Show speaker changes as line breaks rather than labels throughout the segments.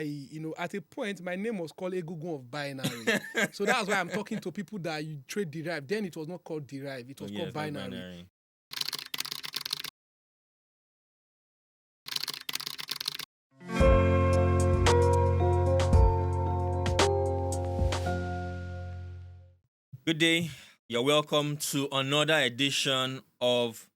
at a point, my name was called Egungun of Binary. So that's why I'm talking to people that you trade derived. Then it was not called derived. It was called
Yes, not
binary.
binary. Good day. You're welcome to another edition of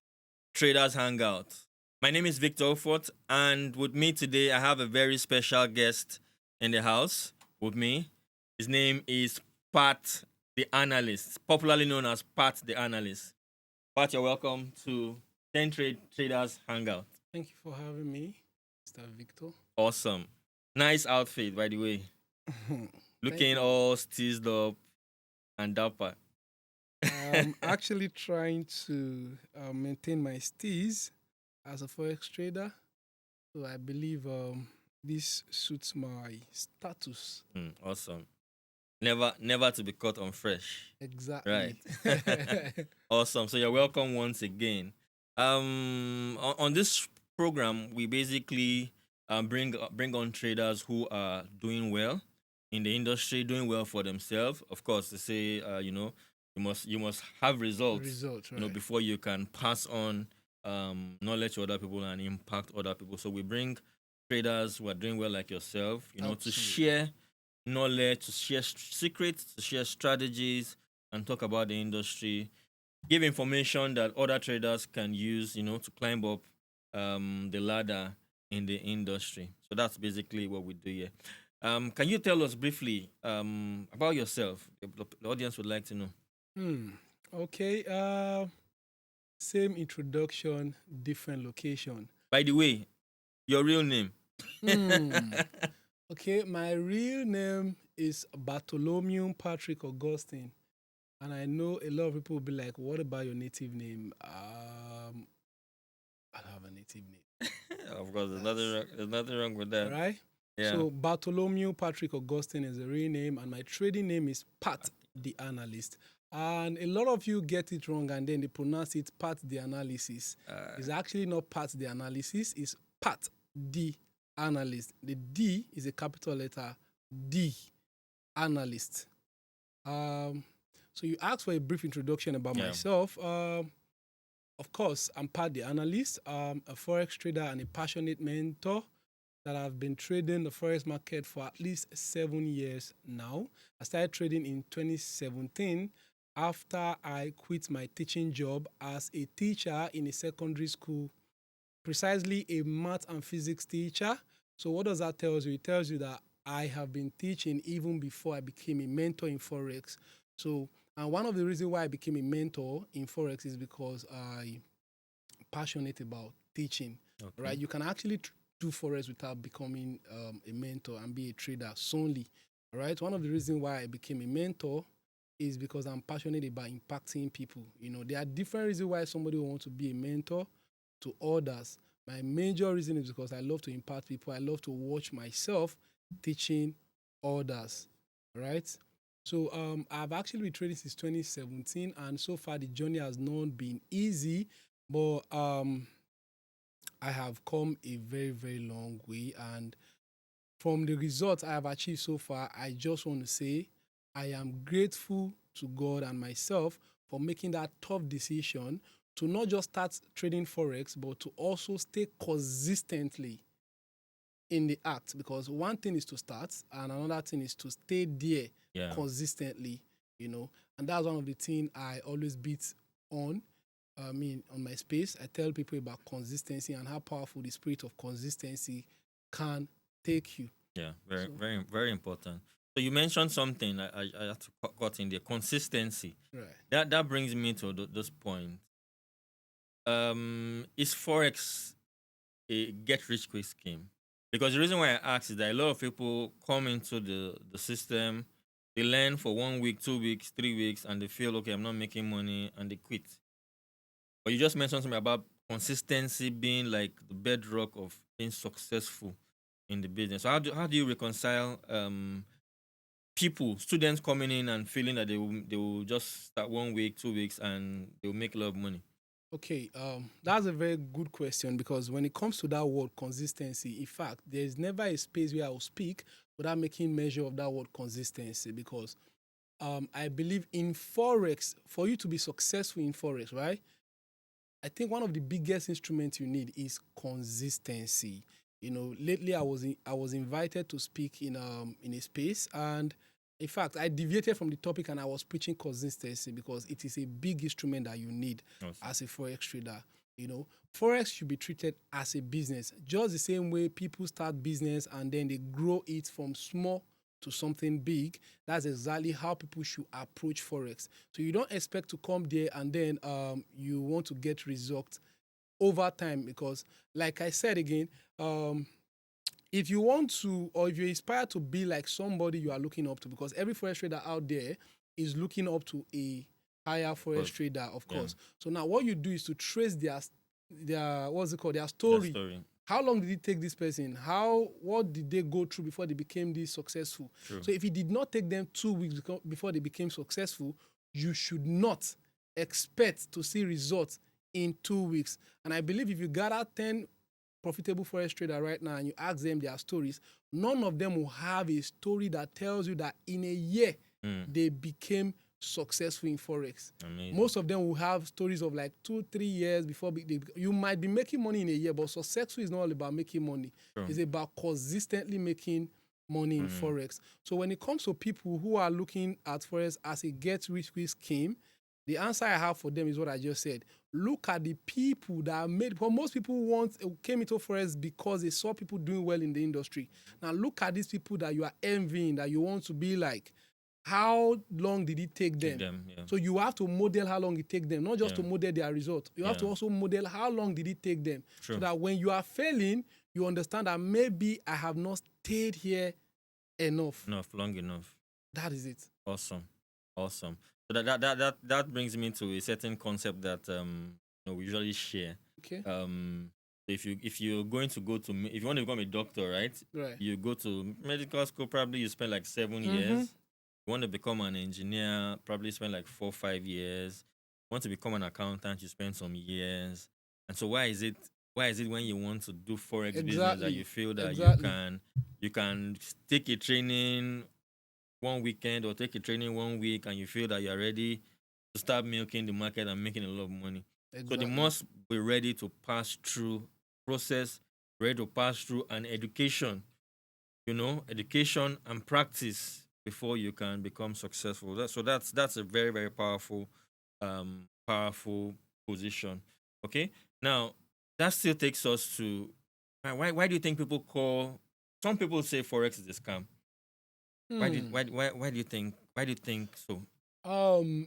Traders Hangout. My name is Victor Ofort, and with me today, I have a very special guest in the house with me. His name is Pat the Analyst, popularly known as Pat the Analyst. Pat, you're welcome to 10 Traders Hangout.
Thank you for having me, Mr. Victor.
Awesome. Nice outfit, by the way. Looking
you.
all steezed up and dapper.
I'm actually trying to maintain my steez as a Forex trader. So I believe this suits my status.
Awesome. Never to be caught on fresh.
Exactly.
Right. Awesome. So you're welcome once again. On this program, we basically bring on traders who are doing well in the industry, doing well for themselves. Of course, they say you must have results.
Right.
Before you can pass on knowledge to other people and impact other people. So we bring traders who are doing well like yourself, to share knowledge, to share secrets, to share strategies, and talk about the industry. Give information that other traders can use, to climb up the ladder in the industry. So that's basically what we do here. Can you tell us briefly about yourself? The audience would like to know.
Okay. Same introduction, different location.
By the way, your real name?
Okay, my real name is Bartholomew Patrick Augustine. And I know a lot of people will be like, what about your native name? I don't have a native name.
Of course, there's nothing wrong with that.
Right?
Yeah.
So Bartholomew Patrick Augustine is a real name, and my trading name is Pat the Analyst. And a lot of you get it wrong, and then they pronounce it Pat the Analysis. It's actually not Pat the Analysis, it's Pat the Analyst. The D is a capital letter D, Analyst. So you asked for a brief introduction about myself. Of course, I'm Pat the Analyst. I'm a Forex trader and a passionate mentor that I've been trading the Forex market for at least 7 years now. I started trading in 2017 after I quit my teaching job as a teacher in a secondary school, precisely a math and physics teacher. So what does that tell you? It tells you that I have been teaching even before I became a mentor in Forex. So, and one of the reasons why I became a mentor in Forex is because I'm passionate about teaching, right? You can actually do Forex without becoming a mentor and be a trader solely, right? One of the reasons why I became a mentor is because I'm passionate about impacting people. There are different reasons why somebody will want to be a mentor to others. My major reason is because I love to impact people. I love to watch myself teaching others, right? So I've actually been trading since 2017, and so far the journey has not been easy, but I have come a very, very long way. And from the results I have achieved so far, I just want to say I am grateful to God and myself for making that tough decision to not just start trading Forex, but to also stay consistently in the act. Because one thing is to start, and another thing is to stay there consistently, And that's one of the things I always beat on. On my space, I tell people about consistency and how powerful the spirit of consistency can take you.
Yeah, very, very important. So you mentioned something I have to cut in there. Consistency.
Right.
That brings me to this point. Is Forex a get-rich quick scheme? Because the reason why I ask is that a lot of people come into the system, they learn for 1 week, 2 weeks, 3 weeks, and they feel, okay, I'm not making money, and they quit. But you just mentioned something about consistency being like the bedrock of being successful in the business. So how do you reconcile students coming in and feeling that they will just start 1 week, 2 weeks, and they will make a lot of money?
Okay, that's a very good question because when it comes to that word consistency, in fact, there's never a space where I will speak without making measure of that word consistency because I believe in Forex, for you to be successful in Forex, right? I think one of the biggest instruments you need is consistency. Lately I was invited to speak in a space, and in fact I deviated from the topic and I was preaching consistency because it is a big instrument that you need
Awesome.
as a forex trader. Forex should be treated as a business, just the same way people start business and then they grow it from small to something big. That's exactly how people should approach forex. So you don't expect to come there and then you want to get results over time because, like I said again, if you want to or if you inspire to be like somebody you are looking up to, because every forex trader out there is looking up to a higher forex trader, of course. So now what you do is to trace their what's it called, their story. How long did it take this person? What did they go through before they became this successful?
True.
So if it did not take them 2 weeks before they became successful, you should not expect to see results in 2 weeks. And I believe if you gather 10 profitable forex trader right now and you ask them their stories, none of them will have a story that tells you that in a year they became successful in forex.
Amazing.
Most of them will have stories of like 2-3 years before you might be making money in a year, but successful is not all about making money.
Sure.
It's about consistently making money in forex. So when it comes to people who are looking at forex as a get rich quick scheme, the answer I have for them is what I just said. Look at the people that made. Well, most people came into forex because they saw people doing well in the industry. Now look at these people that you are envying, that you want to be like. How long did it take them? So you have to model how long it takes them, not just to model their result. You have to also model how long did it take them.
True.
So that when you are failing, you understand that maybe I have not stayed here long enough. That is it.
Awesome. So that brings me to a certain concept that we usually share.
Okay.
If you're going to if you want to become a doctor, right? You go to medical school, probably you spend like 7 years. You want to become an engineer, probably spend like 4-5 years. You want to become an accountant, you spend some years. And so why is it when you want to do forex business that you feel that you can take a training one weekend or take a training 1 week and you feel that you're ready to start milking the market and making a lot of money? So they must be ready to pass through process, ready to pass through an education, education and practice before you can become successful. That's a very, very powerful position. Okay. Now that still takes us to why do you think some people say forex is a scam? Why do you think so?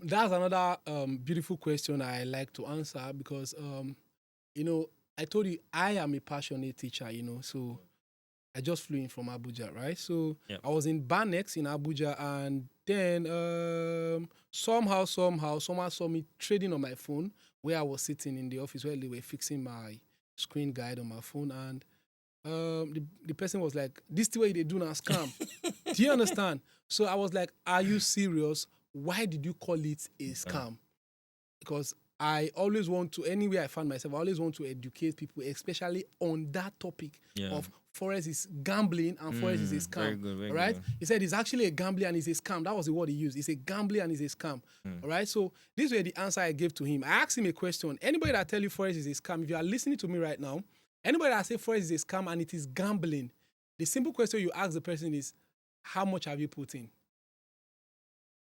That's another beautiful question I like to answer because I told you I am a passionate teacher, so I just flew in from Abuja, right? So I was in Banex in Abuja, and then somehow someone saw me trading on my phone where I was sitting in the office where they were fixing my screen guide on my phone, and the person was like, "This the way they do now, scam." Do you understand? So I was like, "Are you serious? Why did you call it a scam?" Because I always want to, anywhere I find myself, I always want to educate people, especially on that topic of forex is gambling and forex is a scam.
Very
right?
good.
He said it's actually a gambling and it's a scam. That was the word he used. It's a gambling and it's a scam. All right. So this was the answer I gave to him. I asked him a question. Anybody that tell you forex is a scam, if you are listening to me right now, anybody that say forex is a scam and it is gambling, the simple question you ask the person is, how much have you put in?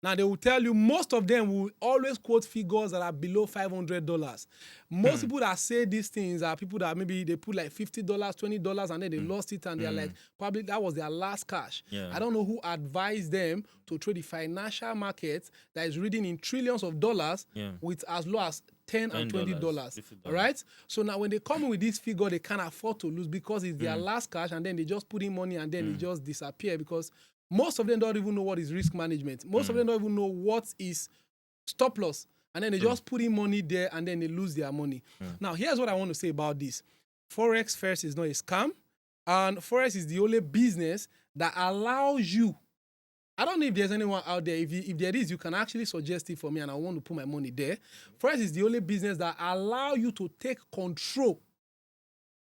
Now, they will tell you, most of them will always quote figures that are below $500. Most people that say these things are people that maybe they put like $50, $20, and then they lost it, and they're like, probably that was their last cash. I don't know who advised them to trade the financial market that is reading in trillions of dollars with as low as $10 and $20. All right? So now when they come in with this figure, they can't afford to lose because it's their last cash, and then they just put in money and then it just disappear because most of them don't even know what is risk management. Most of them don't even know what is stop loss. And then they just put in money there and then they lose their money. Now, here's what I want to say about this. Forex first is not a scam. And Forex is the only business that allows you I don't know if there's anyone out there. If there is, you can actually suggest it for me, and I want to put my money there. Forex is the only business that allow you to take control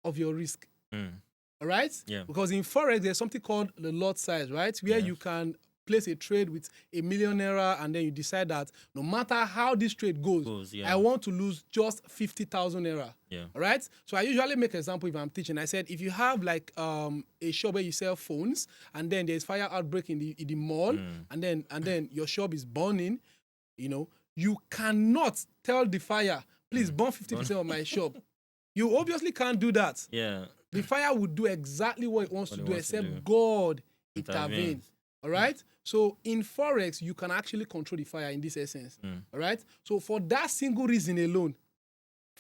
of your risk. All right?
Yeah.
Because in Forex, there's something called the lot size, right? Where you can place a trade with $1 million, and then you decide that no matter how this trade goes, I want to lose just 50,000 naira.
Yeah.
All right. So I usually make an example if I'm teaching. I said if you have like a shop where you sell phones, and then there's fire outbreak in the mall, and then your shop is burning, you cannot tell the fire, please burn 50% of my shop. You obviously can't do that.
Yeah.
The fire will do exactly what it wants to do, except God intervenes. All right? So in Forex, you can actually control the fire in this essence. All right? So for that single reason alone,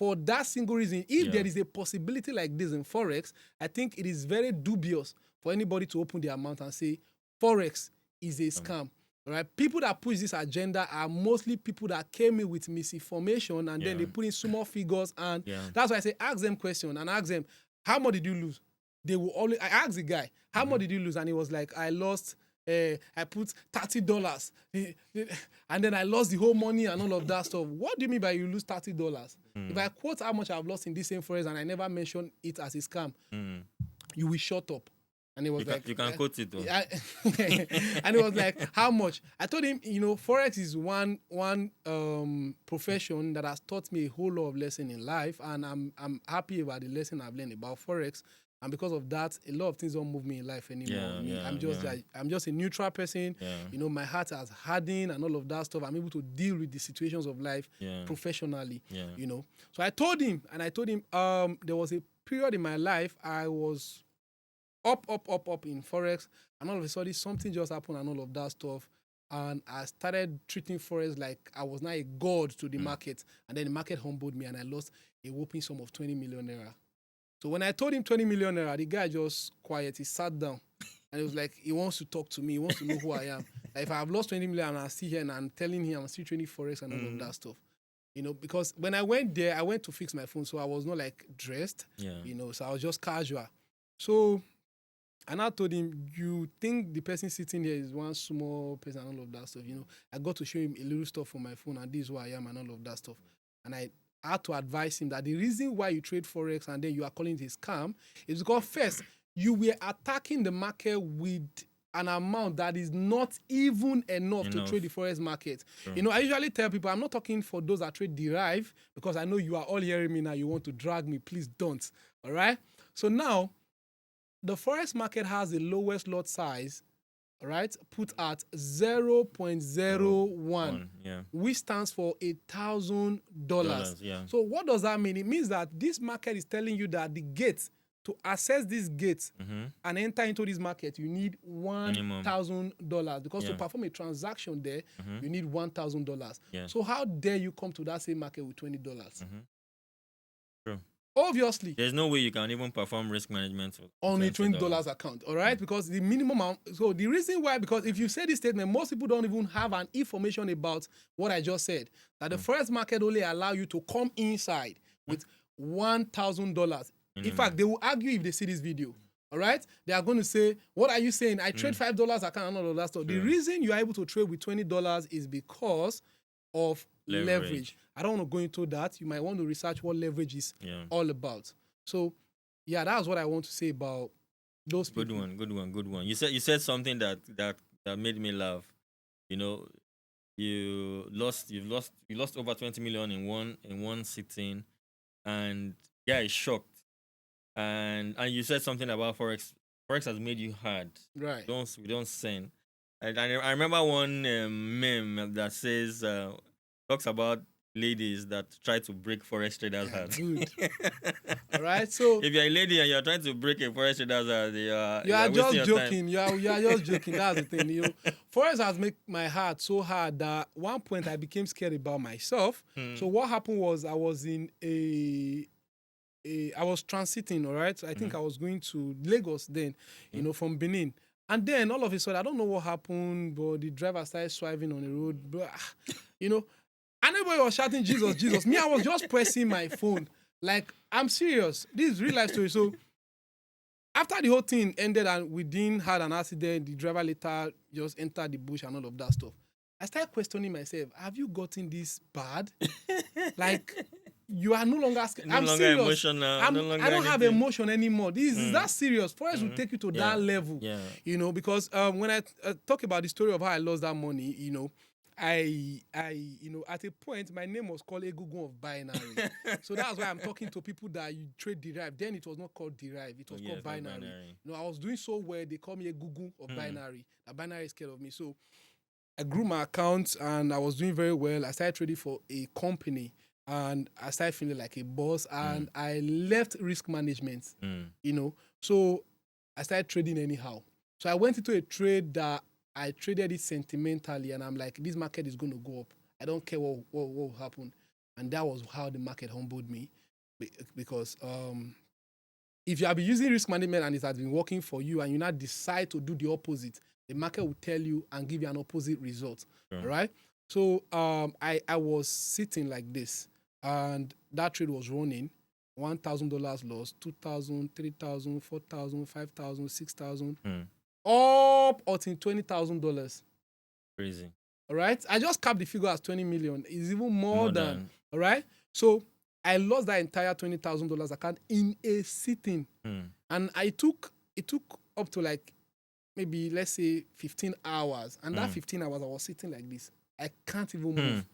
if there is a possibility like this in Forex, I think it is very dubious for anybody to open their mouth and say, Forex is a scam. All right? People that push this agenda are mostly people that came in with misinformation, and then they put in small figures, and that's why I say ask them questions and ask them, how much did you lose? They will always. I asked the guy, how much did you lose? And he was like, I lost. I put $30, and then I lost the whole money and all of that stuff. What do you mean by you lose $30? If I quote how much I've lost in this same Forex and I never mention it as a scam, you will shut up. And he was
you can quote it though.
And he was like, how much? I told him, Forex is one profession that has taught me a whole lot of lesson in life, and I'm happy about the lesson I've learned about Forex. And because of that, a lot of things don't move me in life anymore. I'm just a neutral person. My heart has hardened and all of that stuff. I'm able to deal with the situations of life professionally. So I told him, there was a period in my life I was up in Forex, and all of a sudden something just happened and all of that stuff. And I started treating Forex like I was now a god to the market. And then the market humbled me, and I lost a whopping sum of 20 million naira. So when I told him 20 million naira, the guy just quiet. He sat down, and he was like, he wants to talk to me. He wants to know who I am. Like, if I have lost 20 million and I'm still here and I'm telling him I'm still trading Forex and all of that stuff. Because when I went there, I went to fix my phone. So I was not like dressed, so I was just casual. So and I told him, you think the person sitting here is one small person and all of that stuff. I got to show him a little stuff on my phone, and this is who I am and all of that stuff. And I had to advise him that the reason why you trade Forex and then you are calling it a scam is because first, you were attacking the market with an amount that is not even enough to trade the Forex market. I usually tell people, I'm not talking for those that trade Derive, because I know you are all hearing me now. You want to drag me. Please don't. All right? So now, the Forex market has the lowest lot size, right, put at 0.01, which stands for $1,000. So what does that mean? It means that this market is telling you that the gate, to access this gate and enter into this market, you need $1,000, because to perform a transaction there, you need $1,000. So how dare you come to that same market with $20?
True.
Obviously,
there's no way you can even perform risk management
on a $20 account, all right? Because the minimum amount, so the reason why, because if you say this statement, most people don't even have an information about what I just said, that the Forex market only allow you to come inside with $1,000. In fact, they will argue if they see this video, all right? They are going to say, what are you saying? I trade $5 account and all of that stuff. The reason you are able to trade with $20 is because of leverage. I don't want to go into that. You might want to research what leverage is all about. So, that's what I want to say about those people.
Good one. You said something that made me laugh. You lost over 20 million in one sitting, and is shocked. And you said something about Forex. Forex has made you hard.
Right.
We don't send. And I remember one meme that says talks about ladies that try to break Forex traders' hearts.
Good. All right, so
if you're a lady and you're trying to break a Forex trader's heart,
you are just joking. You are just joking. That's the thing. Forex has made my heart so hard that at one point I became scared about myself. So what happened was I was in I was transiting. All right, so I think I was going to Lagos then, from Benin. And then all of a sudden, I don't know what happened, but the driver started swerving on the road. But, and everybody was shouting, Jesus, Jesus. Me, I was just pressing my phone. Like, I'm serious. This is real life story. So after the whole thing ended and we didn't had an accident, the driver later just entered the bush and all of that stuff. I started questioning myself, have you gotten this bad? Like, you are no longer scared.
No
I'm
longer
serious.
emotional. No longer
I don't have
anything.
emotion anymore. This is that serious. Forex will take you to that level.
Yeah.
You know, because when I talk about the story of how I lost that money, you know, at a point, my name was called Egungun of Binary. So that's why I'm talking to people that you trade derived. Then it was not called derived. It was called binary. You know, I was doing so well. They call me Egungun of Binary. The binary is scared of me. So I grew my account and I was doing very well. I started trading for a company and I started feeling like a boss and I left risk management, you know. So I started trading anyhow. So I went into a trade that I traded it sentimentally and I'm like, this market is going to go up. I don't care what will happen. And that was how the market humbled me because if you have been using risk management and it has been working for you and you now decide to do the opposite, the market will tell you and give you an opposite result. All right. So I was sitting like this and that trade was running. $1,000 loss, 2,000, 3,000, 4,000, 5,000, 6,000, up until $20,000.
Crazy.
All right. I just capped the figure as 20 million. It's even more than. All right. So I lost that entire $20,000 account in a sitting. And it took up to like maybe let's say 15 hours. And that 15 hours I was sitting like this. I can't even move.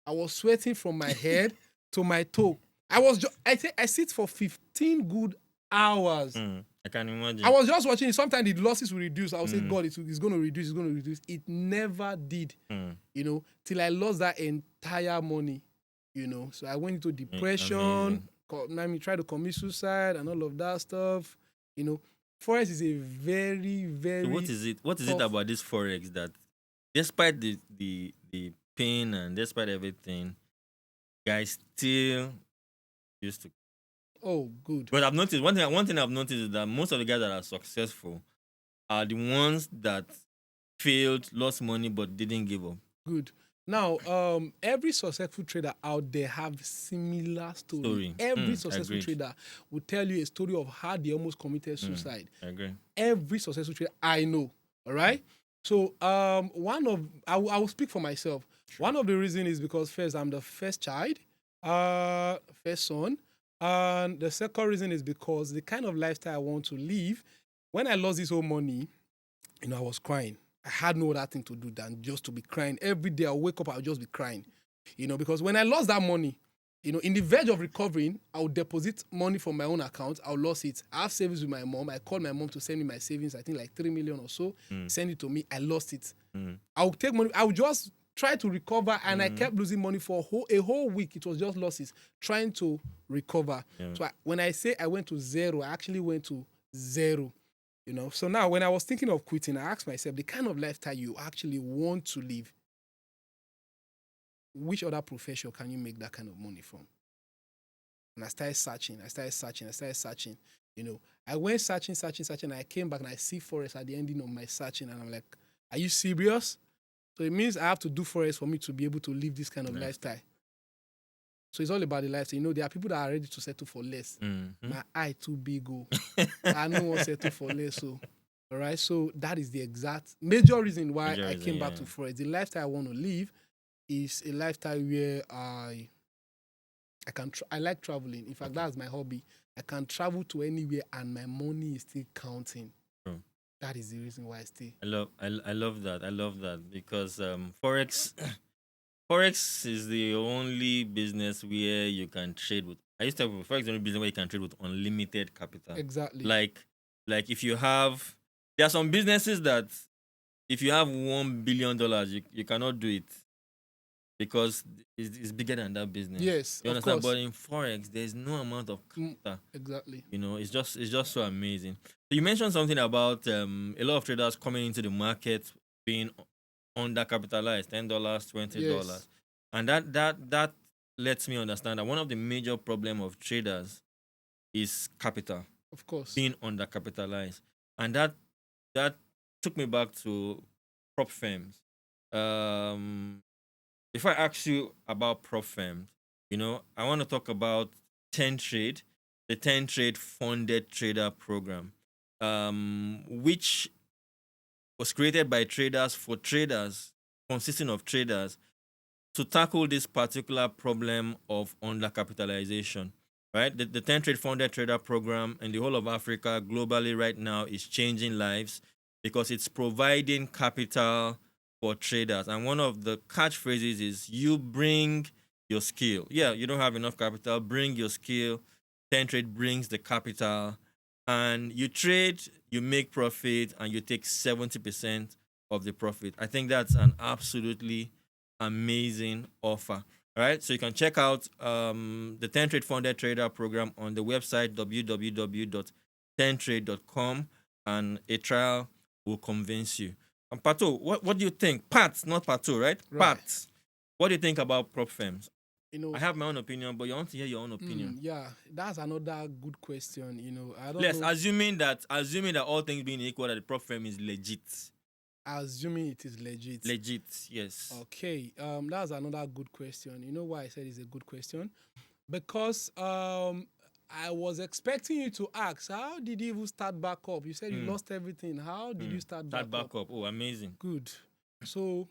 I was sweating from my head to my toe. I sit for 15 good hours.
I can imagine.
I was just watching it. Sometimes the losses will reduce. I would say, God, it's going to reduce. It never did, you know, till I lost that entire money, you know. So I went into depression, tried to commit suicide and all of that stuff, you know. Forex is a very, very.
So what is it about this Forex that, despite the pain and despite everything, guys still used to?
Oh, good.
But I've noticed one thing I've noticed is that most of the guys that are successful are the ones that failed, lost money, but didn't give up.
Good. Now, every successful trader out there have similar story. Every successful trader will tell you a story of how they almost committed suicide.
I agree.
Every successful trader I know. All right. So, I will speak for myself. Sure. One of the reasons is because first I'm the first child, first son, and the second reason is because the kind of lifestyle I want to live. When I lost this whole money, you know, I was crying. I had no other thing to do than just to be crying. Every day I'll wake up, I'll just be crying. You know, because when I lost that money, you know, in the verge of recovering, I'll deposit money from my own account. I'll lose it. I have savings with my mom. I called my mom to send me my savings, I think like 3 million or so. Send it to me. I lost it. I'll take money. I'll just try to recover and I kept losing money for a whole week. It was just losses, trying to recover. So when I say I went to zero, I actually went to zero. You know, so now when I was thinking of quitting, I asked myself, the kind of lifestyle you actually want to live, which other profession can you make that kind of money from? And I started searching. You know, I went searching, and I came back and I see Forex at the ending of my searching, and I'm like, are you serious? So it means I have to do Forex for me to be able to live this kind of lifestyle. So it's all about the lifestyle. You know, there are people that are ready to settle for less. My eye too big, I don't want to settle for less. So, all right. So that is the exact major reason why I came back to Forex. The lifestyle I want to live is a lifestyle where I like traveling. In fact, that's my hobby. I can travel to anywhere and my money is still counting. That is the reason why I stay.
I love that. I love that because Forex is the only business where you can trade with. I used to have Forex is the only business where you can trade with unlimited capital.
Exactly.
Like if you have, there are some businesses that if you have $1 billion, you cannot do it because it's bigger than that business.
Yes,
you understand? But in Forex, there's no amount of capital.
Exactly.
You know, it's just so amazing. So you mentioned something about a lot of traders coming into the market being undercapitalized, $10, $20,
yes.
And that lets me understand that one of the major problem of traders is capital.
Of course,
being undercapitalized, and that took me back to prop firms. If I ask you about prop firms, you know, I want to talk about 10 Trade, the 10 Trade funded trader program. which was created by traders for traders, consisting of traders, to tackle this particular problem of undercapitalization. Right, the 10 Trade Funded Trader Program in the whole of Africa, globally right now, is changing lives because it's providing capital for traders. And one of the catchphrases is, you bring your skill. Yeah, you don't have enough capital, bring your skill. 10 Trade brings the capital, and you trade, you make profit, and you take 70% of the profit. I think that's an absolutely amazing offer. All right, so you can check out the 10 Trade Funded Trader Program on the website www.10trade.com, and a trial will convince you. And Pato, what do you think? Pat, not Pato, right? Pat, what do you think about prop firms? I have my own opinion, but you want to hear your own opinion.
Yeah, that's another good question. I don't
Yes,
know.
assuming that all things being equal, that the prop firm is legit.
Assuming it is legit.
Legit, yes.
Okay, that's another good question. You know why I said it's a good question? Because I was expecting you to ask, how did you even start back up? You said you lost everything. How did you start back up?
Oh, amazing.
Good. So,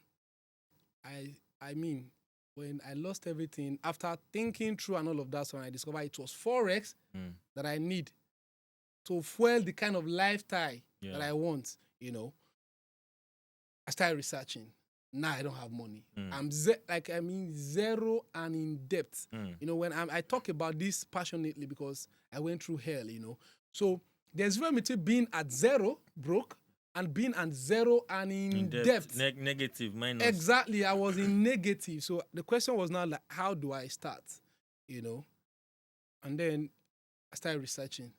I mean, when I lost everything, after thinking through and all of that, so I discovered it was Forex that I need to fuel the kind of lifestyle that I want, I started researching. Now I don't have money. I'm zero and in debt. When I talk about this passionately because I went through hell, So there's difference between being at zero, broke, and being at zero and in debt.
Negative, minus.
Exactly. I was in negative. So the question was now, like, how do I start? And then I started researching.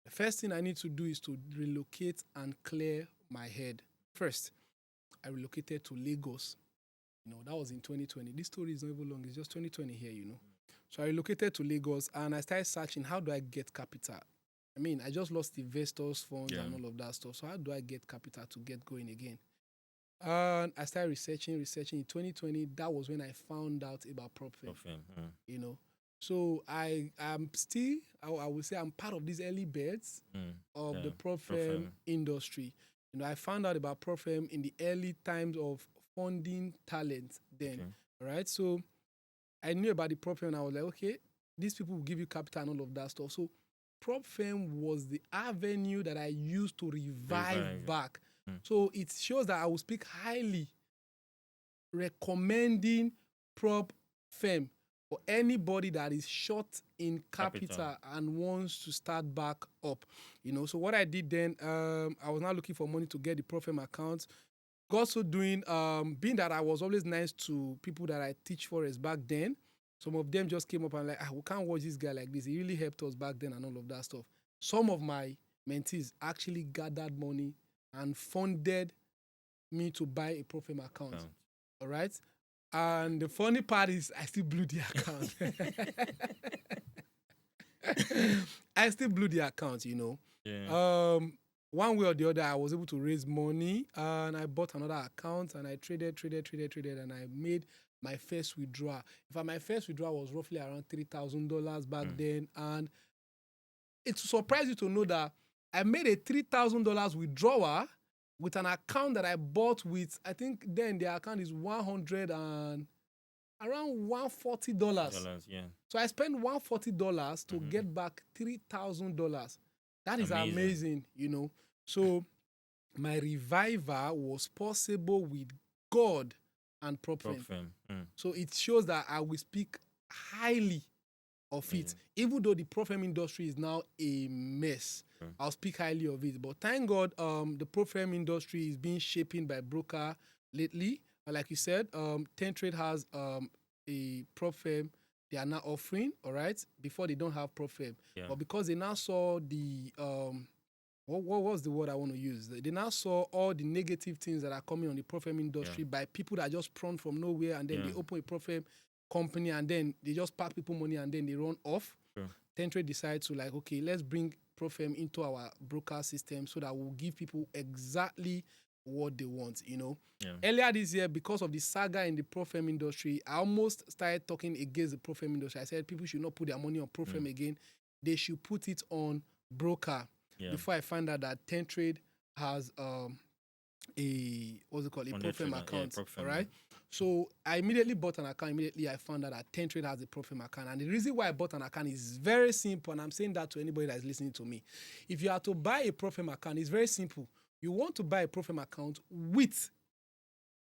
The first thing I need to do is to relocate and clear my head. First, I relocated to Lagos. That was in 2020. This story is not even long. It's just 2020 here, So I relocated to Lagos and I started searching, how do I get capital? I mean, I just lost investors, funds, and all of that stuff. So how do I get capital to get going again? And I started researching. In 2020, that was when I found out about prop firm. So I would say I'm part of these early birds of the prop firm industry. I found out about prop firm in the early times of funding talent then, right? So I knew about the prop firm and I was like, okay, these people will give you capital and all of that stuff. So prop firm was the avenue that I used to revive back. So it shows that I will speak highly recommending prop firm for anybody that is short in capital and wants to start back up. So what I did then, I was now looking for money to get the prop firm account. Also doing, being that I was always nice to people that I teach Forex back then, some of them just came up and like, we can't watch this guy like this. He really helped us back then and all of that stuff. Some of my mentees actually gathered money and funded me to buy a prop firm account. All right? And the funny part is I still blew the account. I still blew the account,
Yeah.
One way or the other, I was able to raise money and I bought another account and I traded and I made my first withdrawal. In fact, my first withdrawal was roughly around $3,000 back then. And it's surprising you to know that I made a $3,000 withdrawal with an account that I bought with, I think then the account is around $140.
Yeah.
So I spent $140 to get back $3,000. That is amazing, So my revival was possible with God and prop firm. So it shows that I will speak highly of it. Even though the prop firm industry is now a mess, I'll speak highly of it. But thank God, the prop firm industry is being shaped by broker lately. Like you said, 10 Trade has a prop firm they are now offering, all right, before they don't have prop firm.
Yeah.
But because they now saw the, what was the word I want to use? They now saw all the negative things that are coming on the prop firm industry by people that just prone from nowhere and then they open a prop firm company and then they just pack people money and then they run off. 10 Trade decides to like, okay, let's bring prop firm into our broker system so that we'll give people exactly what they want, Earlier this year, because of the saga in the prop firm industry, I almost started talking against the prop firm industry. I said people should not put their money on prop firm again. They should put it on broker. before I found out that 10 Trade has a what's it called, a prop firm account. All right. So I immediately bought an account. Immediately I found out that 10 Trade has a prop firm account. And the reason why I bought an account is very simple. And I'm saying that to anybody that is listening to me. If you are to buy a prop firm account, it's very simple. You want to buy a prop firm account with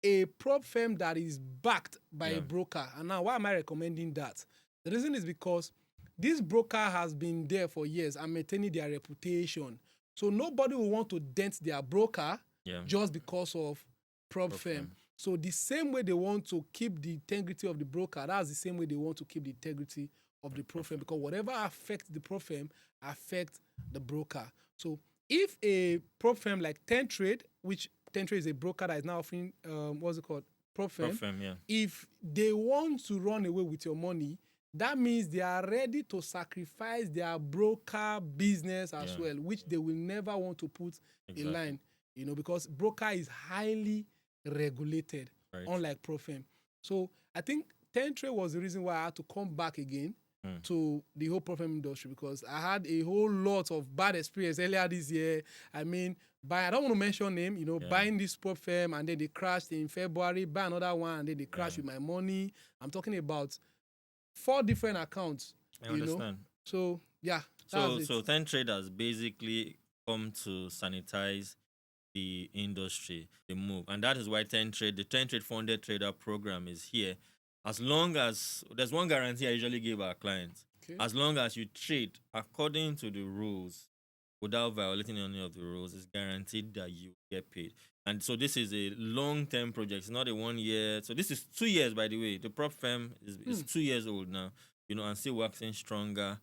a prop firm that is backed by a broker. And now, why am I recommending that? The reason is because this broker has been there for years and maintaining their reputation. So nobody will want to dent their broker just because of prop firm. So the same way they want to keep the integrity of the broker, that's the same way they want to keep the integrity of the prop firm, because whatever affects the prop firm affects the broker. So if a prop firm like 10 Trade, which 10 Trade is a broker that is now offering, what's it called? Prop firm. If they want to run away with your money, that means they are ready to sacrifice their broker business as well, which they will never want to put in line, because broker is highly regulated, unlike prop firm. So I think 10 Trade was the reason why I had to come back again to the whole prop firm industry, because I had a whole lot of bad experience earlier this year. I mean, I don't want to mention name, buying this prop firm and then they crashed in February, buy another one and then they crashed with my money. I'm talking about 4 different accounts.
I understand.
So yeah.
So 10 Trade has basically come to sanitize the industry, the move, and that is why the 10 Trade Funded Trader program is here. As long as there's one guarantee I usually give our clients, as long as you trade according to the rules without violating any of the rules, it's guaranteed that you get paid. And so this is a long-term project. It's not a 1 year. So this is 2 years, by the way. The prop firm is 2 years old now, and still waxing stronger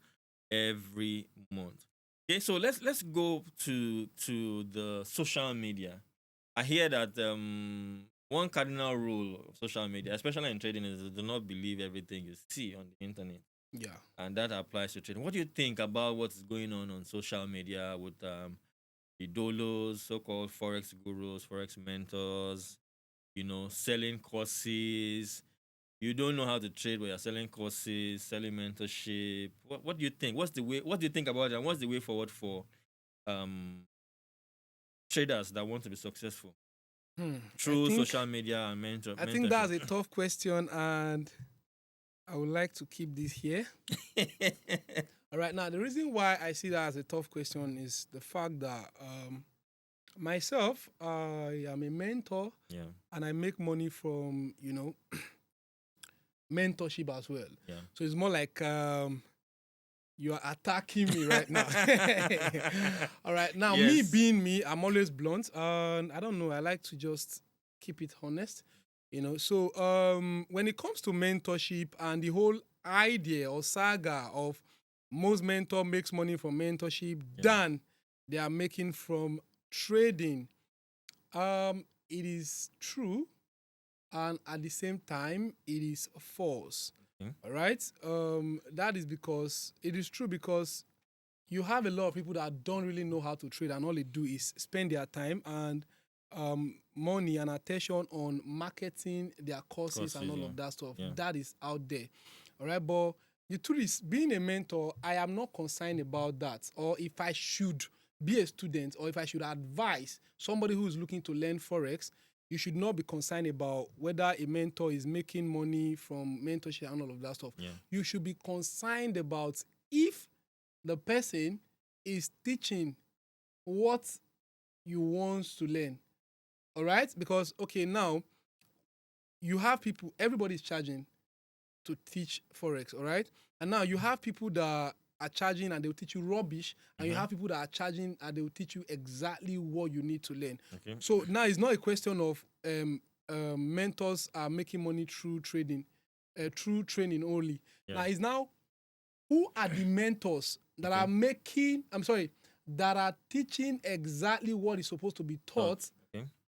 every month. Okay, so let's go to the social media. I hear that one cardinal rule of social media, especially in trading, is do not believe everything you see on the internet.
Yeah.
And that applies to trading. What do you think about what's going on social media with the dolos, so-called Forex gurus, Forex mentors, selling courses? You don't know how to trade, but you're selling courses, selling mentorship. What do you think? What do you think about that? What's the way forward for traders that want to be successful through social media and mentorship?
I think that's a tough question, and I would like to keep this here. All right. Now, the reason why I see that as a tough question is the fact that myself, I am a mentor, and I make money from, mentorship as well. Yeah. So it's more like you are attacking me right now. All right. Now, me being me, I'm always blunt. I don't know. I like to just keep it honest. So when it comes to mentorship and the whole idea or saga of most mentor makes money from mentorship than they are making from trading, it is true, and at the same time it is false. All right. That is because it is true, because you have a lot of people that don't really know how to trade, and all they do is spend their time and money and attention on marketing their courses and all of that stuff. That is out there. All right. But the truth is, being a mentor, I am not concerned about that, or if I should be a student, or if I should advise somebody who is looking to learn Forex. You should not be concerned about whether a mentor is making money from mentorship and all of that stuff. Yeah. You should be concerned about if the person is teaching what you want to learn. All right? Because, now you have people, everybody's charging to teach Forex, all right? And now you have people that are charging and they'll teach you rubbish, and you have people that are charging and they'll teach you exactly what you need to learn. Okay. So now it's not a question of mentors are making money through trading, through training only. Yeah. Now it's now, who are the mentors that are that are teaching exactly what is supposed to be taught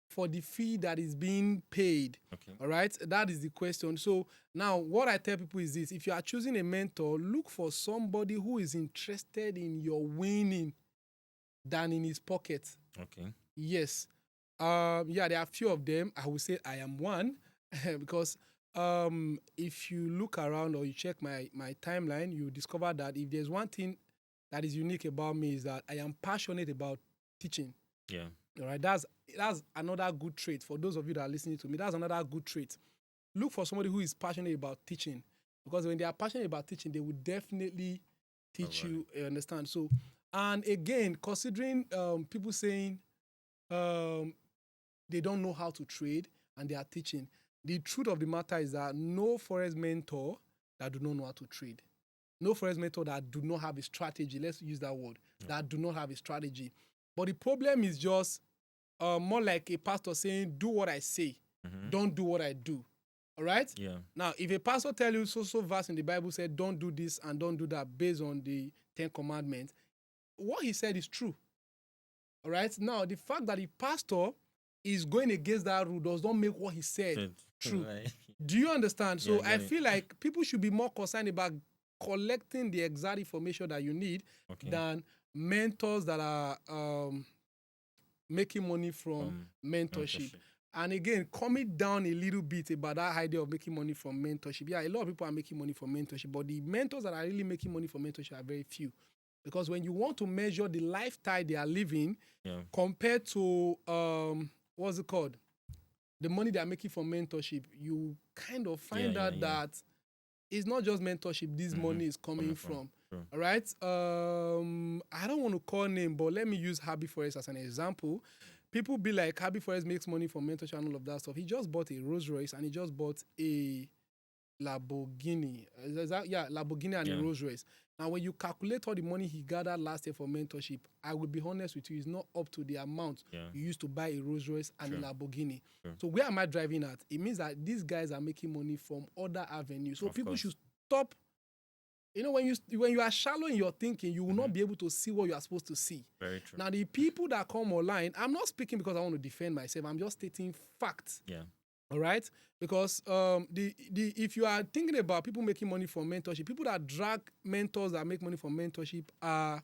for the fee that is being paid. Okay. All right? That is the question. So now what I tell people is this: if you are choosing a mentor, look for somebody who is interested in your winning than in his pocket. Okay. Yes. There are a few of them. I would say I am one because if you look around or you check my timeline, you discover that if there's one thing that is unique about me is that I am passionate about teaching.
Yeah.
All right, that's another good trait for those of you that are listening to me. That's another good trait. Look for somebody who is passionate about teaching, because when they are passionate about teaching, they will definitely teach you. Understand? So, and again, considering people saying they don't know how to trade and they are teaching, the truth of the matter is that no Forex mentor that do not know how to trade, no Forex mentor that do not have a strategy. Let's use that word. That do not have a strategy. But the problem is just more like a pastor saying, do what I say, don't do what I do. All right?
Yeah.
Now, if a pastor tell you so verse in the Bible said, don't do this and don't do that based on the 10 commandments, what he said is true. All right? Now, the fact that the pastor is going against that rule does not make what he said true.
Right.
Do you understand? So
Yeah,
I feel like people should be more concerned about collecting the exact information that you need than mentors that are making money from mentorship. And again, coming down a little bit about that idea of making money from mentorship. Yeah, a lot of people are making money from mentorship, but the mentors that are really making money from mentorship are very few. Because when you want to measure the lifestyle they are living compared to, what's it called? The money they are making from mentorship, you kind of find out that it's not just mentorship this money is coming from. All right? I don't want to call name, but let me use Happy Forex as an example. People be like, Happy Forex makes money from mentorship and all of that stuff. He just bought a Rolls Royce and he just bought a Lamborghini. Lamborghini and a Rolls Royce. Now, when you calculate all the money he gathered last year for mentorship, I will be honest with you, it's not up to the amount you used to buy a Rolls Royce and a Lamborghini. So where am I driving at? It means that these guys are making money from other avenues. So people should stop. You know, when you are shallow in your thinking, you will not be able to see what you are supposed to see.
Very true.
Now, the people that come online, I'm not speaking because I want to defend myself. I'm just stating facts.
Yeah.
All right? Because if you are thinking about people making money from mentorship, people that drag mentors that make money from mentorship are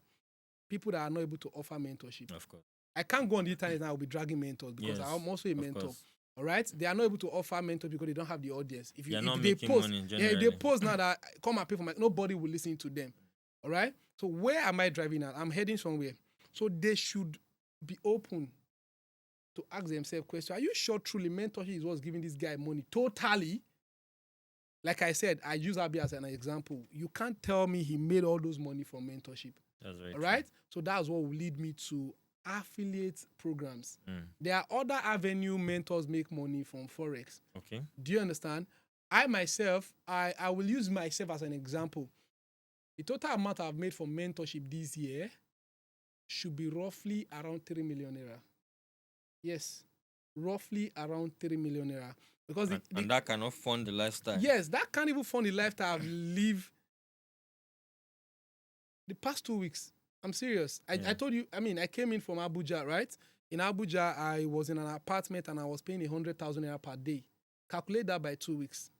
people that are not able to offer mentorship.
Of course.
I can't go on the internet and I will be dragging mentors because I'm also a mentor. All right, they are not able to offer mentors because they don't have the audience. If they post now that come and pay for nobody will listen to them. All right, so where am I driving at? I'm heading somewhere. So they should be open to ask themselves questions. Are you sure truly mentorship is what's giving this guy money? Totally. Like I said, I use Abi as an example. You can't tell me he made all those money from mentorship.
That's right.
All right, so that's what will lead me to affiliate programs. There are other avenue mentors make money from Forex.
Okay.
Do you understand? I myself, I will use myself as an example. The total amount I've made from mentorship this year should be roughly around 3 million naira. Yes, roughly around 3 million naira. Because
and that cannot fund the lifestyle.
Yes, that can't even fund the lifestyle I've lived the past 2 weeks. I'm serious. I told you, I came in from Abuja, right? In Abuja, I was in an apartment and I was paying 100,000 naira per day. Calculate that by 2 weeks.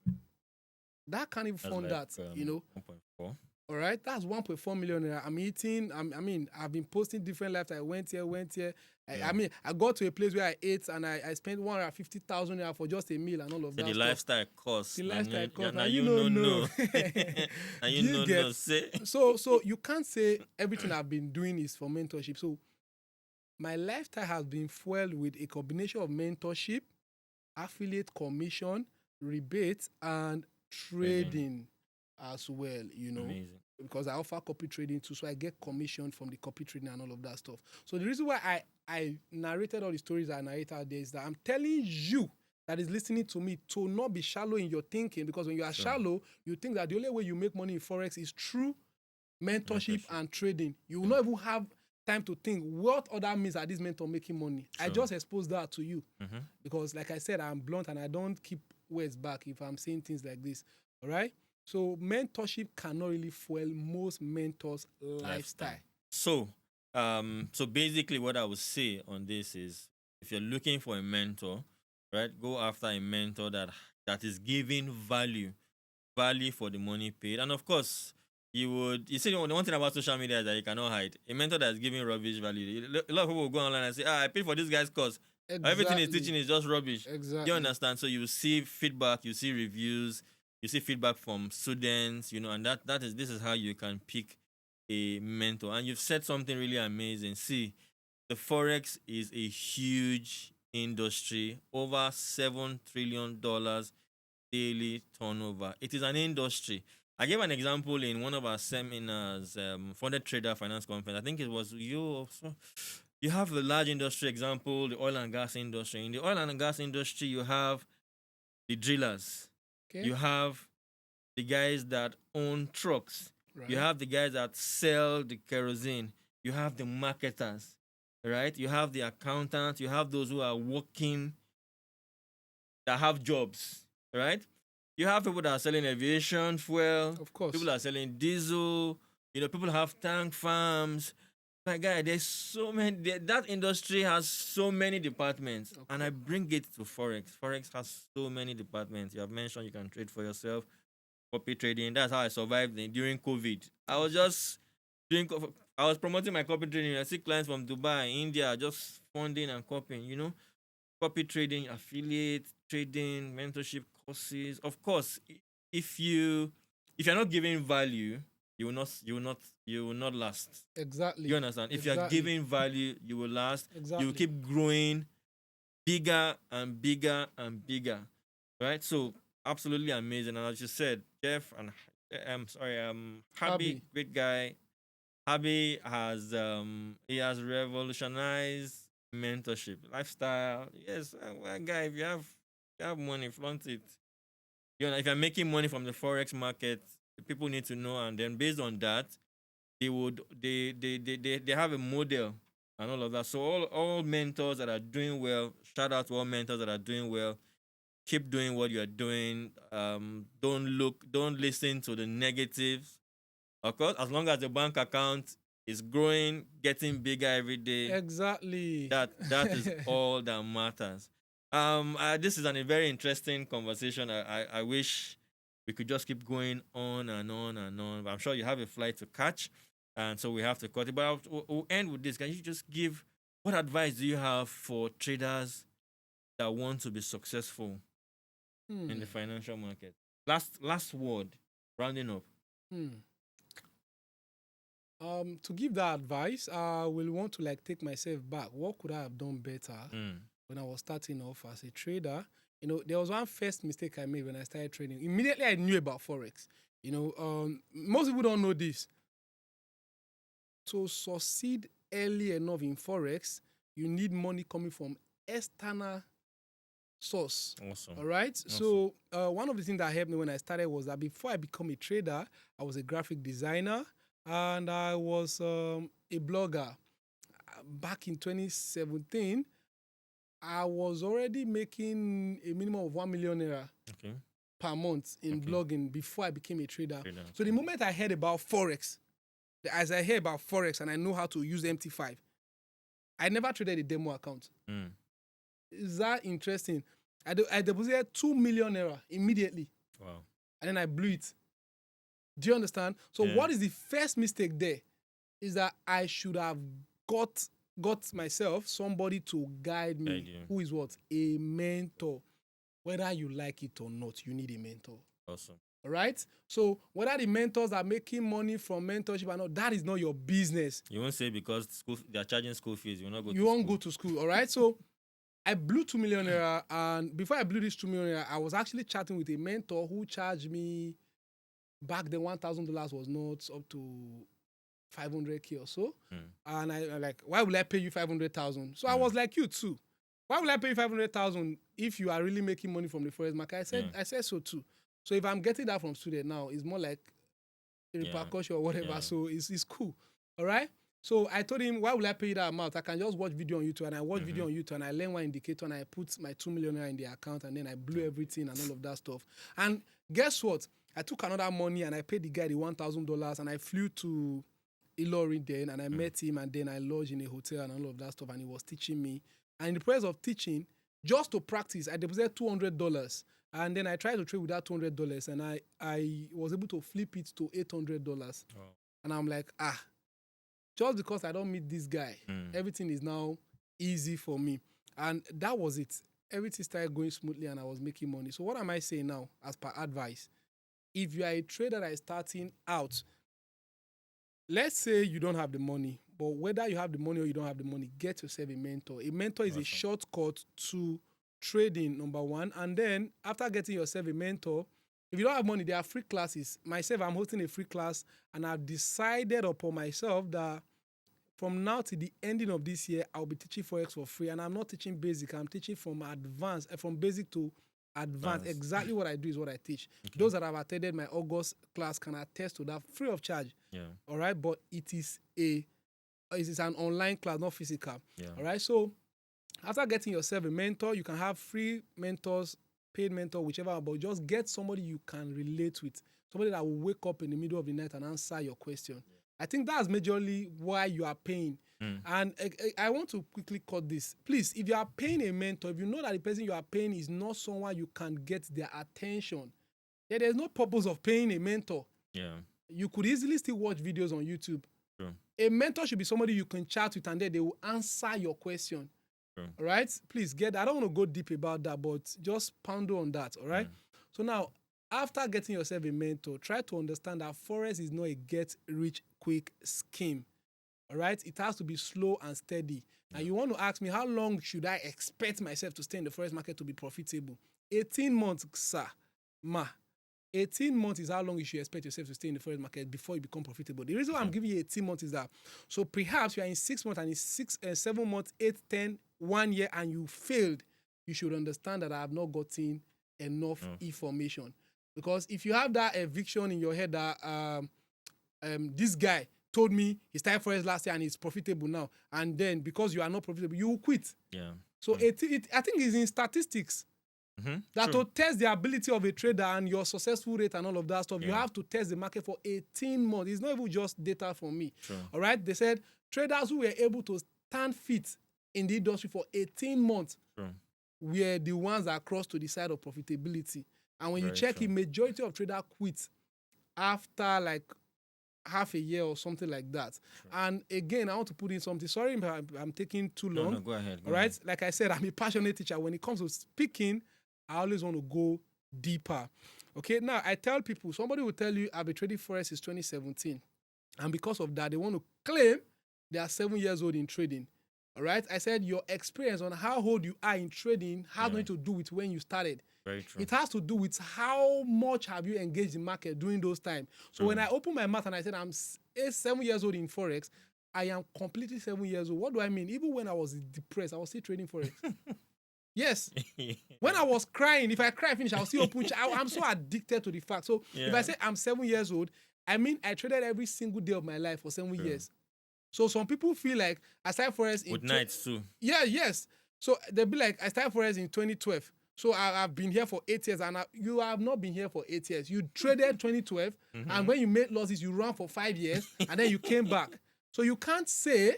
That can't even fund that, you know.
1.4.
All right, that's 1.4 million naira. I'm eating. I've been posting different lifestyle. I went here. I got to a place where I ate and I spent 150,000 naira for just a meal and all of that.
The lifestyle cost.
The lifestyle cost.
Now you don't know. And you don't know.
So you can't say everything I've been doing is for mentorship. So my lifestyle has been fueled with a combination of mentorship, affiliate commission, rebates, and trading as well, you know.
Amazing.
Because I offer copy trading too, so I get commission from the copy trading and all of that stuff. So the reason why I narrated all the stories I narrated out there is that I'm telling you that is listening to me to not be shallow in your thinking, because when you are shallow, you think that the only way you make money in Forex is through mentorship and trading. You will not even have time to think what other means are this mentor making money. I just exposed that to you because, like I said, I'm blunt and I don't keep words back if I'm saying things like this. All right. So mentorship cannot really fuel most mentors' lifestyle.
So basically what I would say on this is, if you're looking for a mentor, right, go after a mentor that is giving value for the money paid. And of course, you see, the one thing about social media is that you cannot hide. A mentor that's giving rubbish value. A lot of people will go online and say, I paid for this guy's course. Exactly. Everything he's teaching is just rubbish.
Exactly.
Do you understand? So you see feedback, you see reviews, you see feedback from students, you know, and this is how you can pick a mentor. And you've said something really amazing. See, the Forex is a huge industry, over $7 trillion daily turnover. It is an industry. I gave an example in one of our seminars for the Trader Finance Conference. I think it was you also. You have the large industry example, the oil and gas industry. In the oil and gas industry, you have the drillers.
Okay.
You have the guys that own trucks.
Right.
You have the guys that sell the kerosene. You have the marketers, right? You have the accountants. You have those who are working, that have jobs, right? You have people that are selling aviation fuel.
Of course.
People that are selling diesel. People have tank farms. My guy, there's so many. That industry has so many departments,
Okay.
and I bring it to Forex. Forex has so many departments. You have mentioned you can trade for yourself, copy trading. That's how I survived during COVID. I was promoting my copy trading. I see clients from Dubai, India, just funding and copying. Copy trading, affiliate trading, mentorship courses. Of course, if you're not giving value, you will not last.
Exactly.
You understand? If you're giving value, you will last.
Exactly.
You will keep growing bigger and bigger and bigger. Right? So absolutely amazing. And as you said, Jeff and Habi, great guy. Habi has revolutionized mentorship, lifestyle. Yes, guy, if you have money, flaunt it. If you're making money from the Forex market, people need to know, and then based on that, they have a model and all of that. So all mentors that are doing well, shout out to all mentors that are doing well. Keep doing what you're doing. Don't listen to the negatives. Of course, as long as the bank account is growing, getting bigger every day.
Exactly.
That is all that matters. This is a very interesting conversation. I wish we could just keep going on and on and on. But I'm sure you have a flight to catch, and so we have to cut it. But we'll end with this. Can you just give, what advice do you have for traders that want to be successful in the financial market? Last word, rounding up.
To give that advice, I will want to take myself back. What could I have done better when I was starting off as a trader? There was one first mistake I made when I started trading. Immediately I knew about Forex. Most people don't know this. To succeed early enough in Forex, you need money coming from external source.
Awesome.
All right. Awesome. So one of the things that helped me when I started was that before I become a trader, I was a graphic designer and I was a blogger. Back in 2017, I was already making a minimum of 1 million naira per month in blogging before I became a trader. So the moment I heard about Forex, as I heard about Forex and I know how to use MT5, I never traded a demo account. Is that interesting? I deposited 2 million naira immediately.
Wow.
And then I blew it. Do you understand? So what is the first mistake there? Is that I should have got myself somebody to guide me who is what? A mentor. Whether you like it or not, you need a mentor.
Awesome.
All right? So whether the mentors are making money from mentorship or not, that is not your business.
You won't say because they are charging school fees,
you won't go to school. All right? So I blew 2 million naira, and before I blew this 2 million naira, I was actually chatting with a mentor who charged me, back then $1,000 was not up to 500K or so. And I like, why will I pay you 500,000? So I was like you too. Why will I pay you 500,000 if you are really making money from the Forex market? I said so too. So if I'm getting that from student now, it's more like a repercussion or whatever. Yeah. So it's cool. All right. So I told him, why will I pay you that amount? I can just watch video on YouTube, and I watch video on YouTube and I learn one indicator and I put my 2 million in the account and then I blew everything and all of that stuff. And guess what? I took another money and I paid the guy the $1,000 and I flew to Ilorin then and I met him and then I lodged in a hotel and all of that stuff and he was teaching me. And in the process of teaching, just to practice, I deposited $200 and then I tried to trade with that $200 and I was able to flip it to $800. Wow. And I'm like, just because I don't meet this guy, everything is now easy for me. And that was it. Everything started going smoothly and I was making money. So what am I saying now as per advice? If you are a trader that is starting out, let's say you don't have the money, but whether you have the money or you don't have the money, get yourself a mentor. A mentor is a shortcut to trading, number one. And then after getting yourself a mentor, if you don't have money, there are free classes. Myself, I'm hosting a free class, and I've decided upon myself that from now to the ending of this year, I'll be teaching Forex for free. And I'm not teaching basic, I'm teaching from advanced, from basic to advanced. Exactly what I do is what I teach. Okay. Those that have attended my August class can attest to that free of charge.
Yeah.
All right. But it is an online class, not physical.
Yeah.
All right. So after getting yourself a mentor, you can have free mentors, paid mentor, whichever, but just get somebody you can relate with, somebody that will wake up in the middle of the night and answer your question. Yeah. I think that's majorly why you are paying. And I want to quickly cut this. Please, if you are paying a mentor, if you know that the person you are paying is not someone you can get their attention, then there's no purpose of paying a mentor.
Yeah.
You could easily still watch videos on YouTube.
Sure.
A mentor should be somebody you can chat with and then they will answer your question. Sure. All right? Please get that. I don't want to go deep about that, but just ponder on that. All right? So now, after getting yourself a mentor, try to understand that Forex is not a get-rich-quick scheme. All right? It has to be slow and steady. Now, you want to ask me, how long should I expect myself to stay in the Forex market to be profitable? 18 months, sir. 18 months is how long you should expect yourself to stay in the Forex market before you become profitable. The reason why I'm giving you 18 months is that, so perhaps you are in 6 months and in 7 months, 8, 10, 1 year, and you failed. You should understand that I have not gotten enough information. Because if you have that eviction in your head that this guy told me he started Forex last year and he's profitable now, and then because you are not profitable, you will quit.
Yeah.
So I think it's in statistics that to test the ability of a trader and your successful rate and all of that stuff, you have to test the market for 18 months. It's not even just data from me. All right? They said traders who were able to stand fit in the industry for 18 months were the ones that crossed to the side of profitability. And when you check the majority of traders quit after like half a year or something like that. And again, I want to put in something. Sorry, I'm taking too long.
No, go ahead.
All right? Like I said, I'm a passionate teacher. When it comes to speaking, I always want to go deeper. Okay, now I tell people, somebody will tell you I've been trading Forex since 2017. And because of that, they want to claim they are 7 years old in trading. All right? I said your experience on how old you are in trading has nothing to do with when you started.
Very true.
It has to do with how much have you engaged in market during those times. So when I open my mouth and I said I'm 7 years old in Forex, I am completely 7 years old. What do I mean? Even when I was depressed, I was still trading Forex. Yes. When I was crying, if I cry finish, I'll still open. I'm so addicted to the fact. So if I say I'm 7 years old, I mean I traded every single day of my life for 7 years. So some people feel like I started Forex in...
With nights too.
Yeah, yes. So they'll be like, I started Forex in 2012. So I've been here for 8 years, and you have not been here for 8 years. You traded 2012, and when you made losses, you ran for 5 years, and then you came back. So you can't say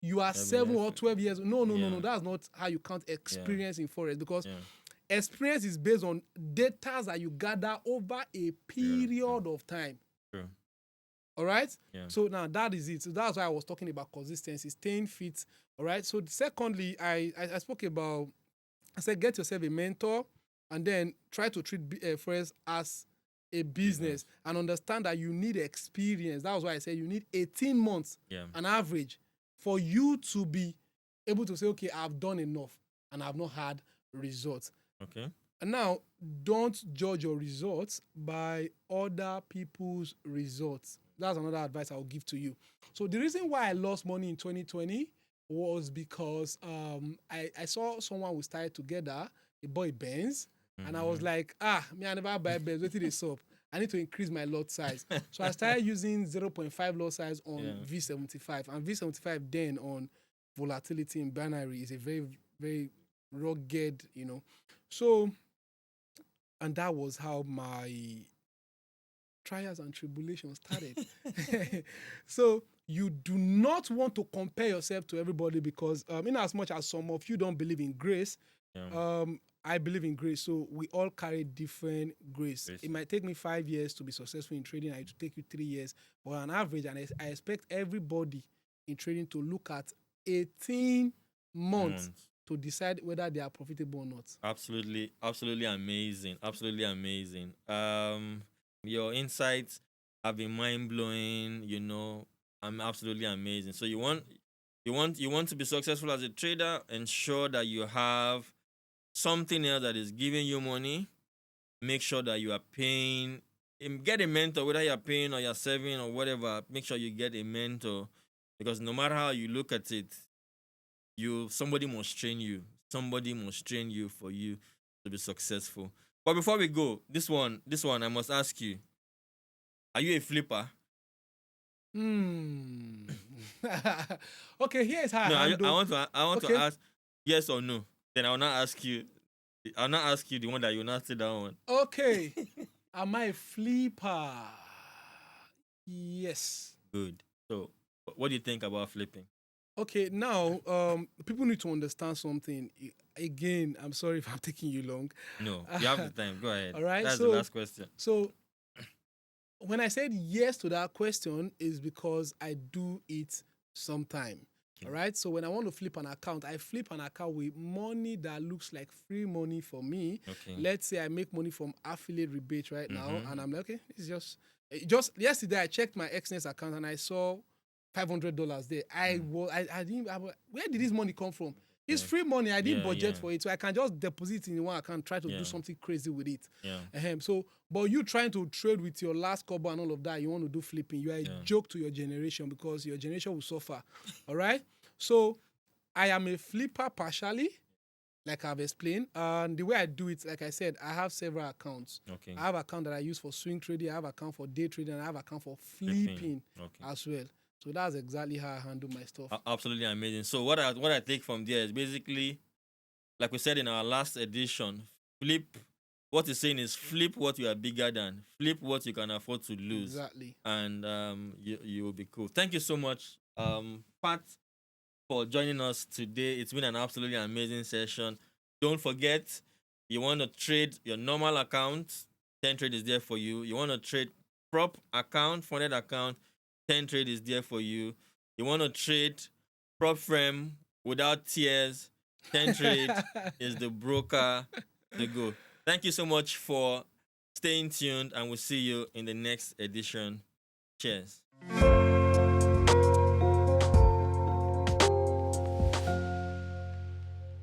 you are 7 or 12 years. No. That's not how you count experience in Forex, because experience is based on data that you gather over a period of time.
True.
All right? Yeah. So now that is it. So that's why I was talking about consistency, staying fit. All right? So secondly, I spoke about, I said, get yourself a mentor and then try to treat Forex as a business and understand that you need experience. That was why I said you need 18 months on average for you to be able to say, okay, I've done enough and I've not had results.
Okay.
And now, don't judge your results by other people's results. That's another advice I'll give to you. So the reason why I lost money in 2020 was because I saw someone who started together, a boy Benz, and I was like, I never buy Benz, wait till they stop. I need to increase my lot size. So I started using 0.5 lot size on V75. And V75 then on volatility in binary is a very, very rugged, So, and that was how my trials and tribulations started. So you do not want to compare yourself to everybody because in as much as some of you don't believe in grace, I believe in grace. So we all carry different grace. It might take me 5 years to be successful in trading. It will take you 3 years. But on average, and I expect everybody in trading to look at 18 months to decide whether they are profitable or not.
Absolutely amazing. Absolutely amazing. Your insights have been mind-blowing, absolutely amazing. So you want to be successful as a trader, ensure that you have something else that is giving you money. Make sure that you are paying. Get a mentor, whether you're paying or you're saving or whatever. Make sure you get a mentor, because no matter how you look at it, somebody must train you. Somebody must train you for you to be successful. But before we go, this one, I must ask you: are you a flipper?
Okay, here's how
No,
I handle.
I want to ask yes or no. Then I'll not ask you. I'll not ask you the one that you not say that one.
Okay. Am I a flipper? Yes.
Good. So, what do you think about flipping?
Okay, now people need to understand something. Again, I'm sorry if I'm taking you long.
No, you have the time. Go ahead.
All right.
That's the last question.
So when I said yes to that question is because I do it sometime. Okay. All right. So when I want to flip an account, I flip an account with money that looks like free money for me. Okay. Let's say I make money from affiliate rebate right now, and I'm like, okay, it's just yesterday I checked my Xness account and I saw $500 there. I didn't. Where did this money come from? It's free money. I didn't budget for it, so I can just deposit it in one account, try to do something crazy with it. But you trying to trade with your last kobo and all of that, you want to do flipping. You are a joke to your generation, because your generation will suffer. All right. So I am a flipper partially, like I've explained. And the way I do it, like I said, I have several accounts. Okay. I have an account that I use for swing trading. I have an account for day trading. And I have an account for flipping as well. So that's exactly how I handle my stuff.
Absolutely amazing. So what I take from there is basically, like we said in our last edition, flip. What it's saying is flip what you are bigger than. Flip what you can afford to lose.
Exactly.
And you will be cool. Thank you so much, Pat, for joining us today. It's been an absolutely amazing session. Don't forget, you want to trade your normal account, 10Trade is there for you. You want to trade prop account, funded account, 10Trade is there for you. You want to trade prop frame without tears, 10Trade is the broker to go. Thank you so much for staying tuned, and we'll see you in the next edition. Cheers.